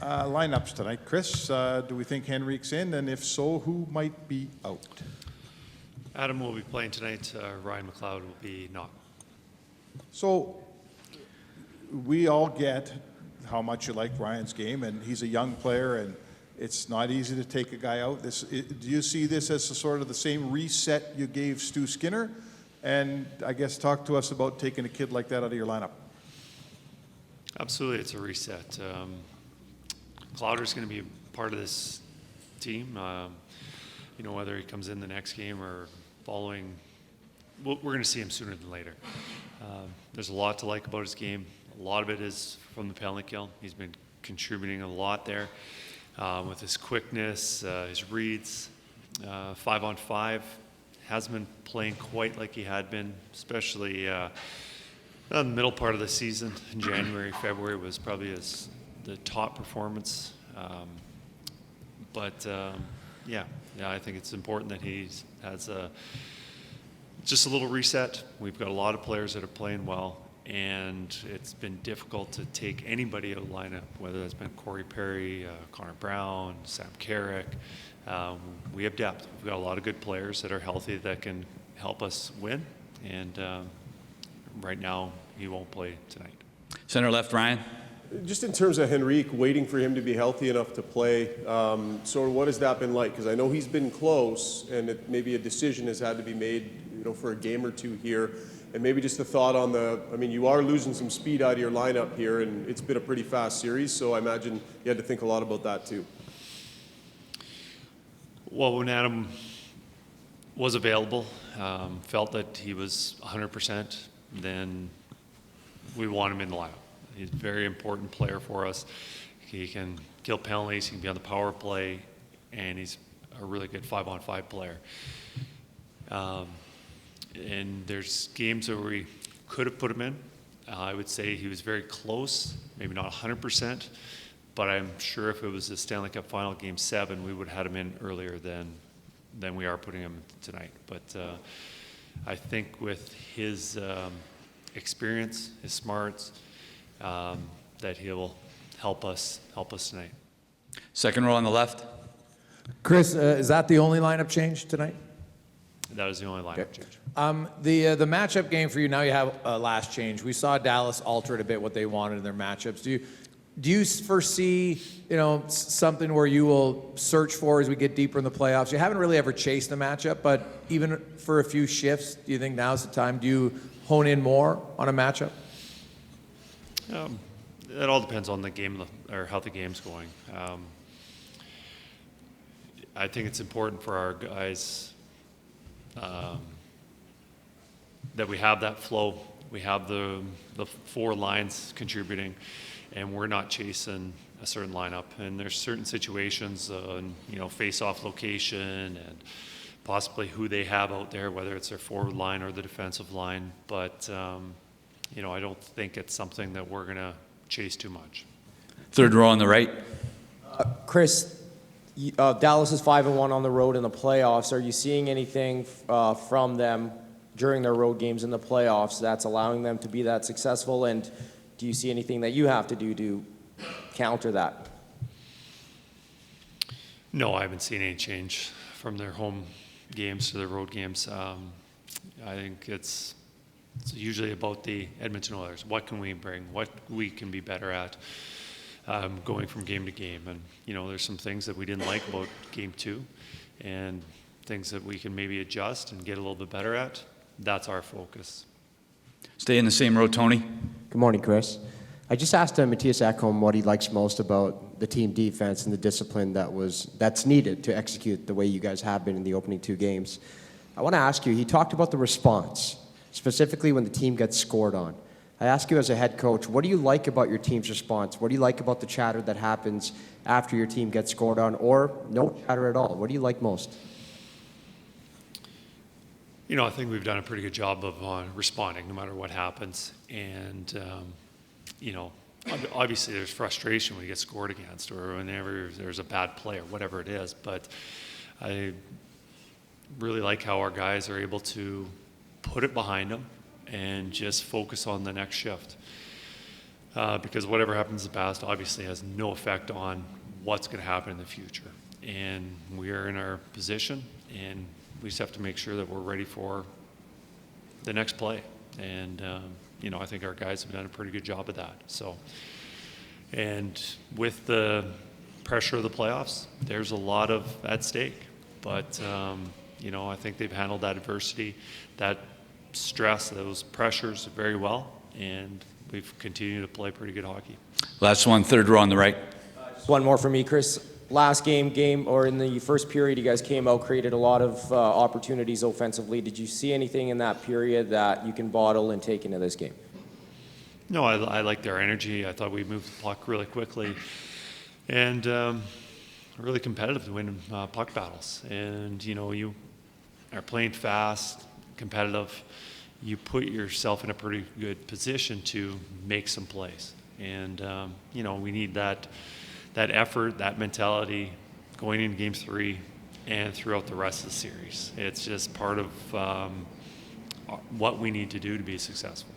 Lineups tonight. Kris, do we think Henrik's in? And if so, who might be out? Adam will be playing tonight. Ryan McLeod will be not. So we all get how much you like Ryan's game, and he's a young player, and it's not easy to take a guy out. Do you see this as sort of the same reset you gave Stu Skinner? And I guess talk to us about taking a kid like that out of your lineup. Absolutely, it's a reset. Clowder's going to be a part of this team. Whether he comes in the next game or following, we're going to see him sooner than later. There's a lot to like about his game. A lot of it is from the penalty kill. He's been contributing a lot there with his quickness, his reads. 5-on-5 hasn't been playing quite like he had been, especially in the middle part of the season. In January, February was probably the top performance. Yeah, I think it's important that he has just a little reset. We've got a lot of players that are playing well, and it's been difficult to take anybody out of the lineup, whether that's been Corey Perry, Connor Brown, Sam Carrick. We have depth. We've got a lot of good players that are healthy that can help us win, and right now he won't play tonight. Center left, Ryan. Just in terms of Henrik, waiting for him to be healthy enough to play, so what has that been like? Because I know he's been close, and maybe a decision has had to be made, for a game or two here. And maybe just a thought on you are losing some speed out of your lineup here, and it's been a pretty fast series, so I imagine you had to think a lot about that too. Well, when Adam was available, felt that he was 100%, then we want him in the lineup. He's a very important player for us. He can kill penalties, he can be on the power play, and he's a really good 5-on-5 player. And there's games where we could have put him in. I would say he was very close, maybe not 100%, but I'm sure if it was the Stanley Cup Final Game 7, we would have had him in earlier than we are putting him tonight. But I think with his experience, his smarts, that he'll help us tonight. Second row on the left. Kris, is that the only lineup change tonight? That is the only lineup change. The matchup game for you, now you have a last change. We saw Dallas alter it a bit what they wanted in their matchups. Do you foresee, something where you will search for as we get deeper in the playoffs? You haven't really ever chased a matchup, but even for a few shifts, do you think now's the time? Do you hone in more on a matchup? It all depends on the game or how the game's going. I think it's important for our guys that we have that flow. We have the four lines contributing, and we're not chasing a certain lineup. And there's certain situations, face-off location and possibly who they have out there, whether it's their forward line or the defensive line. But I don't think it's something that we're going to chase too much. Third row on the right. Kris, Dallas is 5-1 on the road in the playoffs. Are you seeing anything from them during their road games in the playoffs that's allowing them to be that successful? And do you see anything that you have to do to counter that? No, I haven't seen any change from their home games to their road games. I think it's usually about the Edmonton Oilers. What can we bring? What we can be better at going from game to game. And, there's some things that we didn't like about Game 2 and things that we can maybe adjust and get a little bit better at. That's our focus. Stay in the same row, Tony. Good morning, Kris. I just asked Matthias Ekholm what he likes most about the team defense and the discipline that's needed to execute the way you guys have been in the opening 2 games. I want to ask you, he talked about the response, specifically when the team gets scored on. I ask you as a head coach, what do you like about your team's response? What do you like about the chatter that happens after your team gets scored on, or no chatter at all? What do you like most? I think we've done a pretty good job of responding no matter what happens. And, obviously there's frustration when you get scored against or whenever there's a bad play or whatever it is. But I really like how our guys are able to put it behind them and just focus on the next shift. because whatever happens in the past obviously has no effect on what's going to happen in the future. And we are in our position, and we just have to make sure that we're ready for the next play. And, I think our guys have done a pretty good job of that. So, and with the pressure of the playoffs, there's a lot of at stake. But, I think they've handled that adversity, that stress, those pressures very well, and we've continued to play pretty good hockey. Last one, third row on the right. One more for me, Kris. Last game, or in the first period, you guys came out, created a lot of opportunities offensively. Did you see anything in that period that you can bottle and take into this game? No, I liked their energy. I thought we moved the puck really quickly, and really competitive to win puck battles. And you are playing fast, competitive. You put yourself in a pretty good position to make some plays. And we need that effort, that mentality going into Game 3 and throughout the rest of the series. It's just part of what we need to do to be successful.